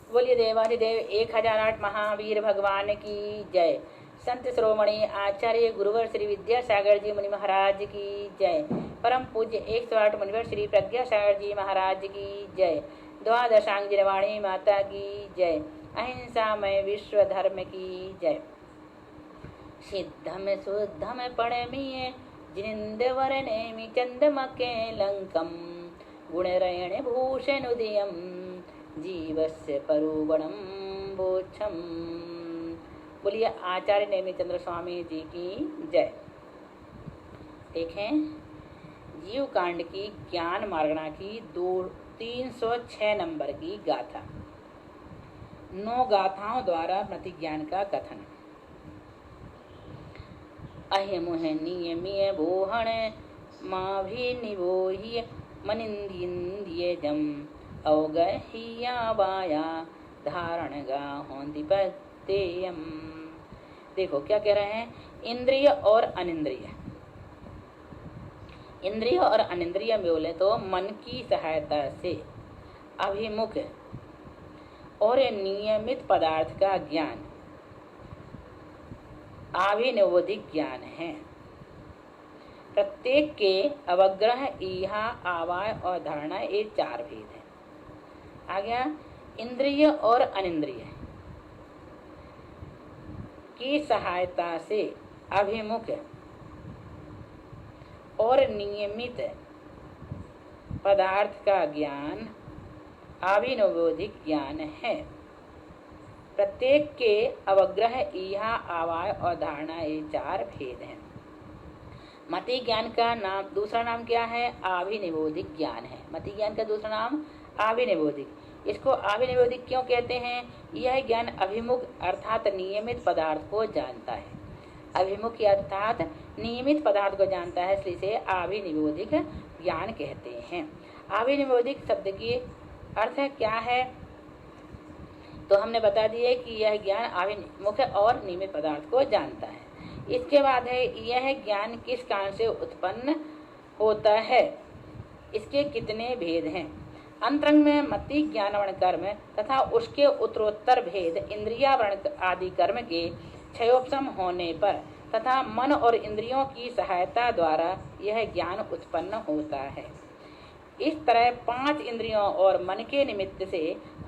बोलिए देवाधिदेव 1008 महावीर भगवान की जय। संत श्रोमणी आचार्य गुरुवर श्री विद्यासागर जी मुनि महाराज की जय। परम पूज्य 108 मुनिवर श्री प्रज्ञासागर जी महाराज की जय। द्वादशांगिरवाणी माता की जय। अहिंसामय विश्व धर्म की जय। सिद्धम शुद्धम पणमीय जिनिंदवर नेमि चंदमके लंकम गुणरयण भूषण उदयम जीवस्य परुगणम बोच्छम। बोलिए आचार्य नेमिचंद्र स्वामी जी की जय। देखें जीव कांड की ज्ञान मार्गणा की 306 नंबर की गाथा। 9 गाथाओं द्वारा प्रतिज्ञान का कथन। अहिमुह नियमिय बोहण माभि निवोहि मनिंदिय जम अवगहिया बाया धारण गाहोंदिपतेयम। देखो क्या कह रहे हैं, इंद्रिय और अनिंद्रिय। इंद्रिय और अनिंद्रिय में बोले तो मन की सहायता से अभिमुख और नियमित पदार्थ का ज्ञान अभिनिवोधिक ज्ञान है। प्रत्येक के अवग्रह, ईहा, आवाय और धारणा, ये 4 भेद हैं। आ गया इंद्रिय और अनिंद्रिय की सहायता से अभिमुख और नियमित पदार्थ का ज्ञान अभिनिवोधिक ज्ञान है। प्रत्येक के अवग्रह, ईहा, आवाय और धारणा, ये 4 भेद हैं। मति ज्ञान का नाम दूसरा नाम क्या है? अभिनिवोधिक ज्ञान है। मति ज्ञान का दूसरा नाम अभिनिवोधिक। इसको अभिनिवोधिक क्यों कहते हैं? यह ज्ञान अभिमुख अर्थात नियमित पदार्थ को जानता है। अभिमुख अर्थात नियमित पदार्थ को जानता है, इसलिए इसे अभिनिवोधिक ज्ञान कहते हैं। अभिनिवोधिक शब्द की अर्थ क्या है तो हमने बता दिए कि यह ज्ञान अभिमुख और नियमित पदार्थ को जानता है। इसके बाद है यह ज्ञान किस कारण से उत्पन्न होता है, इसके कितने भेद हैं। अंतरंग में मति ज्ञानवर्ण कर्म तथा उसके उत्तरोत्तर भेद इंद्रियावर्ण आदि कर्म के क्षयोपशम होने पर तथा मन और इंद्रियों की सहायता द्वारा यह ज्ञान उत्पन्न होता है। इस तरह 5 इंद्रियों और मन के निमित्त से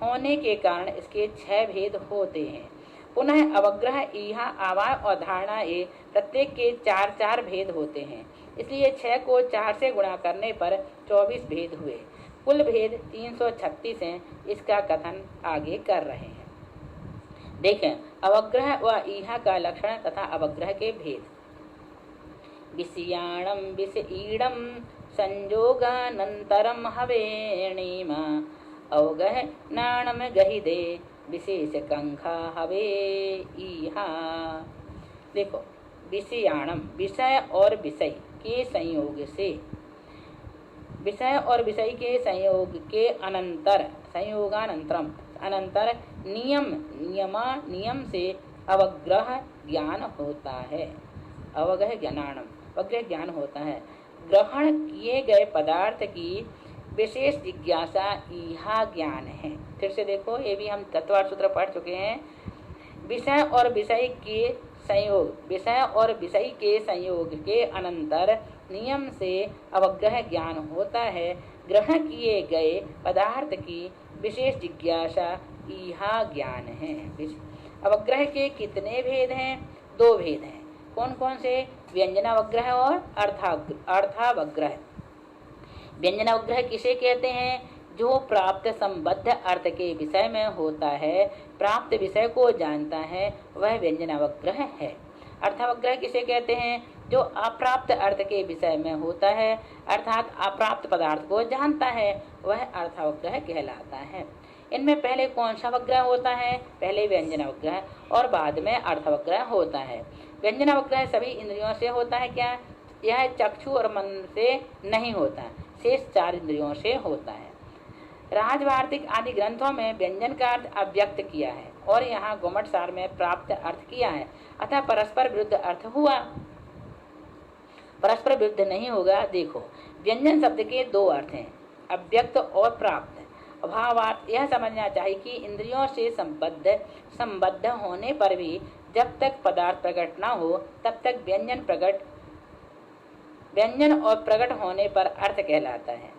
होने के कारण इसके 6 भेद होते हैं। पुनः अवग्रह, ईहा, आवाय और धारणा, ये प्रत्येक के 4 भेद होते हैं। इसलिए 6 को 4 से गुणा करने पर 24 भेद हुए। कुल भेद 336 हैं। इसका कथन आगे कर रहे हैं। देखें अवग्रह व ईहा का लक्षण तथा अवग्रह के भेद। विषयाणम विषईडम संजोगानंतरम हवेणीमा अवगह नाणम गहिदे विशेष कंखा हवे ईहा। देखो विषयाणम विषय और विषय के संयोग से, विषय और विषय के संयोग के अनंतर, संयोगानंतरम अनंतर नियम से अवग्रह ज्ञान होता है। अवगह ज्ञानाणम अवग्रह ज्ञान होता है। ग्रहण किए गए पदार्थ की विशेष जिज्ञासा ईहा ज्ञान है। फिर से देखो, ये भी हम तत्वार्थ सूत्र पढ़ चुके हैं। विषय और विषय के संयोग, विषय और विषय के संयोग के अनंतर नियम से अवग्रह ज्ञान होता है। ग्रहण किए गए पदार्थ की विशेष जिज्ञासा ईहा ज्ञान है। अवग्रह के कितने भेद हैं? 2 भेद हैं। कौन कौन से? व्यंजनावग्रह और अर्थावग्रह। व्यंजनावग्रह किसे कहते हैं? जो प्राप्त संबद्ध अर्थ के विषय में होता है, प्राप्त विषय को जानता है, वह व्यंजनावग्रह है। अर्थावग्रह किसे कहते हैं? जो अप्राप्त अर्थ के विषय में होता है, अर्थात अप्राप्त पदार्थ को जानता है, वह अर्थावग्रह कहलाता है। इनमें पहले कौन सा वग्रह होता है? पहले व्यंजनावग्रह और बाद में अर्थावग्रह होता है। व्यंजनावग्रह सभी इंद्रियों से होता है क्या? यह चक्षु और मन से नहीं होता, शेष 4 इंद्रियों से होता है। राजवार्तिक आदि ग्रंथों में व्यंजन का अर्थ अव्यक्त किया है और यहाँ गुम्मटसार में प्राप्त अर्थ किया है, अतः परस्पर विरुद्ध अर्थ हुआ। परस्पर विरुद्ध नहीं होगा। देखो व्यंजन शब्द के 2 अर्थ हैं, अव्यक्त और प्राप्त। भावार्थ यह समझना चाहिए कि इंद्रियों से संबद्ध होने पर भी जब तक पदार्थ प्रकट न हो तब तक व्यंजन और प्रकट होने पर अर्थ कहलाता है।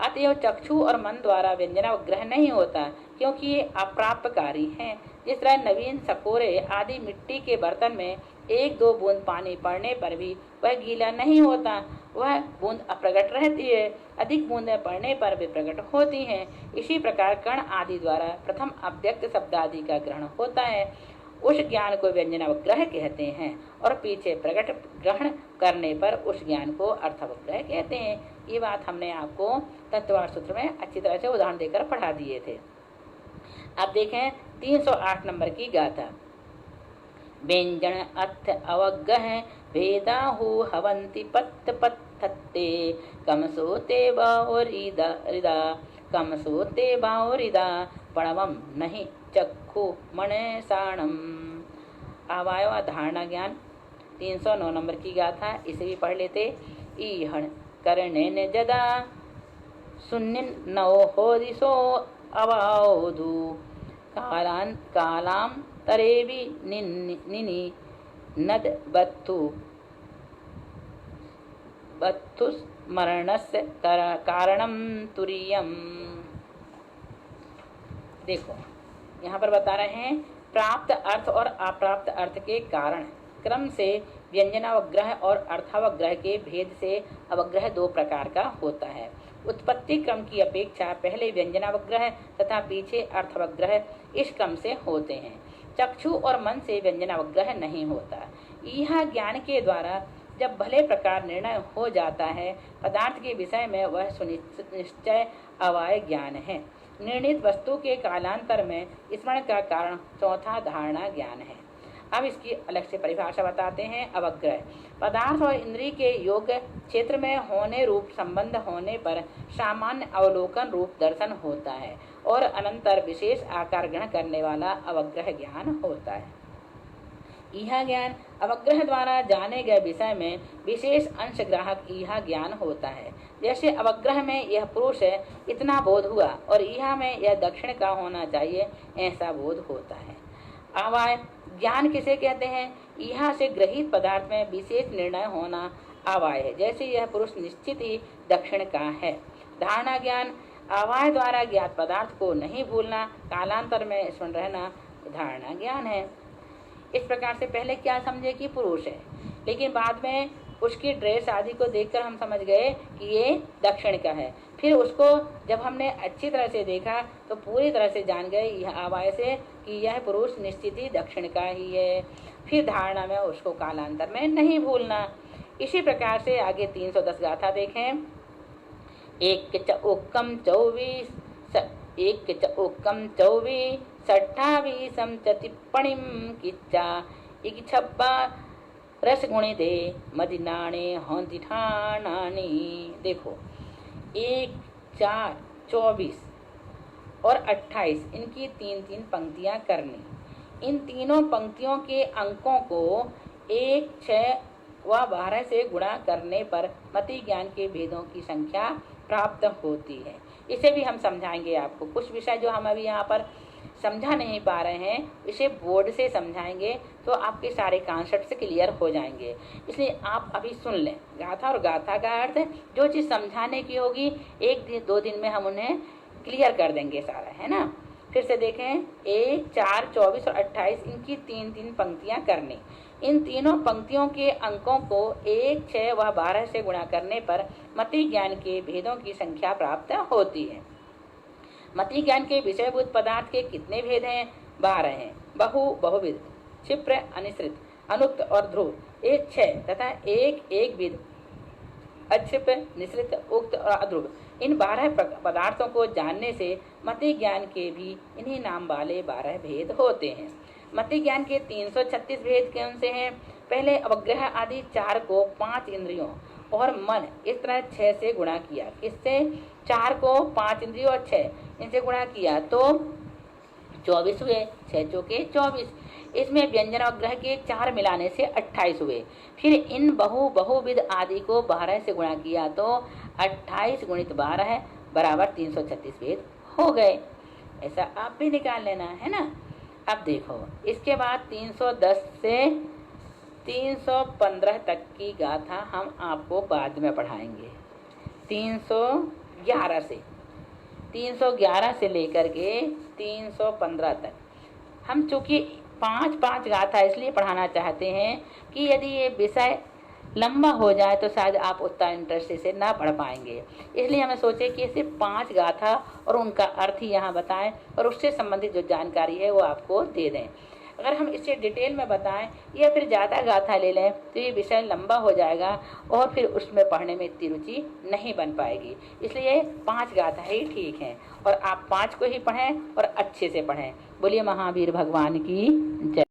अतएव चक्षु और मन द्वारा व्यंजनावग्रह नहीं होता, क्योंकि ये अप्राप्यकारी हैं। जिस तरह नवीन सकोरे आदि मिट्टी के बर्तन में एक दो बूंद पानी पड़ने पर भी वह गीला नहीं होता, वह बूंद अप्रकट रहती है, अधिक बूंदें पड़ने पर भी प्रकट होती हैं। इसी प्रकार कण आदि द्वारा प्रथम अव्यक्त शब्द आदि का ग्रहण होता है, उस ज्ञान को व्यंजनावग्रह कहते हैं, और पीछे प्रकट ग्रहण करने पर उस ज्ञान को अर्थावग्रह कहते हैं। ये बात हमने आपको तत्ववाद सूत्र में अच्छी तरह से उदाहरण देकर पढ़ा दिए थे। अब देखें 308 नंबर की गाथा। व्यंजन अर्थ अवग्रह भेदाहु हवंति पत्त पत्थत्ते कम सोते बाओरिदा कम सोते बाओरिदा पणवम नहीं चक्षु मणसाणम। अवयव धारणा ज्ञान 309 नंबर की गाथा, इसे भी पढ़ लेते। ईहण करने ने जदा सुन्निन नव हो दिसो अवाधु कालाम तरेवि निनि नद बत्थु स्मरणस्य कारणम तुरीयम। देखो यहाँ पर बता रहे हैं प्राप्त अर्थ और अप्राप्त अर्थ के कारण क्रम से व्यंजनावग्रह और अर्थावग्रह के भेद से अवग्रह दो प्रकार का होता है। उत्पत्ति क्रम की अपेक्षा पहले व्यंजनावग्रह तथा पीछे अर्थावग्रह इस क्रम से होते हैं। चक्षु और मन से व्यंजनावग्रह नहीं होता। यह ज्ञान के द्वारा जब भले प्रकार निर्णय हो जाता है, पदार्थ के विषय में वह सुनिश्चय अवाय ज्ञान है। निर्णित वस्तु के कालांतर में स्मरण का कारण चौथा धारणा ज्ञान है। अब इसकी अलग से परिभाषा बताते हैं। अवग्रह पदार्थ और इंद्रिय के योग क्षेत्र में होने रूप संबंध होने पर सामान्य अवलोकन रूप दर्शन होता है और अनंतर विशेष आकार ग्रहण करने वाला अवग्रह ज्ञान होता है। यह ज्ञान अवग्रह द्वारा जाने गए विषय में विशेष अंश ग्राहक यह ज्ञान होता है। जैसे अवग्रह में यह पुरुष है इतना बोध हुआ और यह में यह दक्षिण का होना चाहिए ऐसा बोध होता है। अवाय ज्ञान किसे कहते हैं? यह से ग्रहित पदार्थ में विशेष निर्णय होना अवाय है। जैसे यह पुरुष निश्चित ही दक्षिण का है। धारणा ज्ञान अवाय द्वारा ज्ञात पदार्थ को नहीं भूलना, कालांतर में स्मरण रहना धारणा ज्ञान है। इस प्रकार से पहले क्या समझे कि पुरुष है, लेकिन बाद में उसकी ड्रेस आदि को देखकर हम समझ गए कि ये दक्षिण का है। फिर उसको जब हमने अच्छी तरह से देखा तो पूरी तरह से जान गए यह अवाय से कि यह पुरुष निश्चित ही दक्षिण का ही है। फिर धारणा में उसको कालांतर में नहीं भूलना। इसी प्रकार से आगे 310 गाथा देखें। एक चौकम 24 28 टिप्पणीम किच्चा एक छब्बा रस गुणी दे मदिनाणे होंती ठाणानी। देखो 1, 4, 24 और 28 इनकी 3-3 पंक्तियां करनी। इन तीनों पंक्तियों के अंकों को 1, 6 व 12 से गुणा करने पर मति ज्ञान के भेदों की संख्या प्राप्त होती है। इसे भी हम समझाएंगे आपको। कुछ विषय जो हम अभी यहाँ पर समझा नहीं पा रहे हैं इसे बोर्ड से समझाएंगे तो आपके सारे कॉन्सेप्ट क्लियर हो जाएंगे। इसलिए आप अभी सुन लें। गाथा और गाथा का अर्थ जो चीज़ समझाने की होगी 1-2 दिन में हम उन्हें क्लियर कर देंगे सारा, है ना। फिर से देखें 1, 4, 24 और 28 इनकी 3-3 पंक्तियां करनी। इन तीनों पंक्तियों के अंकों को 1, 6 व 12 से गुणा करने पर मति ज्ञान के भेदों की संख्या प्राप्त होती है। मति ज्ञान के विषयभूत पदार्थ के कितने भेद हैं? 12 हैं। बहुविध, क्षिप्र, अनिश्रित, अनुक्त और ध्रुव। 1, 6 तथा एक विध, अक्षिप्र, निश्रित, उक्त और अध्रुव। इन 12 पदार्थों को जानने से मति ज्ञान के भी इन्हीं नाम वाले 12 भेद होते हैं। मति ज्ञान के 336 भेद कौन से हैं? पहले अवग्रह आदि 4 को 5 इंद्रियों और मन इस तरह 6 से गुणा किया। किससे? 4 को 5 इंद्रियों और 6 इनसे गुणा किया तो 24 हुए। 6 चौके 24। इसमें व्यंजन अवग्रह के 4 मिलाने से 28 हुए। फिर इन बहुविध आदि को 12 से गुणा किया तो 28 गुणित 12 बराबर 336 भेद हो गए। ऐसा आप भी निकाल लेना है ना। अब देखो इसके बाद 310 से 315 तक की गाथा हम आपको बाद में पढ़ाएंगे। 311 से लेकर के 315 तक हम चूंकि 5-5 गाथा इसलिए पढ़ाना चाहते हैं कि यदि ये विषय लंबा हो जाए तो शायद आप उतना इंटरेस्ट से ना पढ़ पाएंगे। इसलिए हमें सोचे कि सिर्फ 5 गाथा और उनका अर्थ ही यहाँ बताएं और उससे संबंधित जो जानकारी है वो आपको दे दें। अगर हम इससे डिटेल में बताएं या फिर ज़्यादा गाथा ले लें तो ये विषय लंबा हो जाएगा और फिर उसमें पढ़ने में इतनी रुचि नहीं बन पाएगी। इसलिए 5 गाथा ही ठीक है और आप 5 को ही पढ़ें और अच्छे से पढ़ें। बोलिए महावीर भगवान की जय।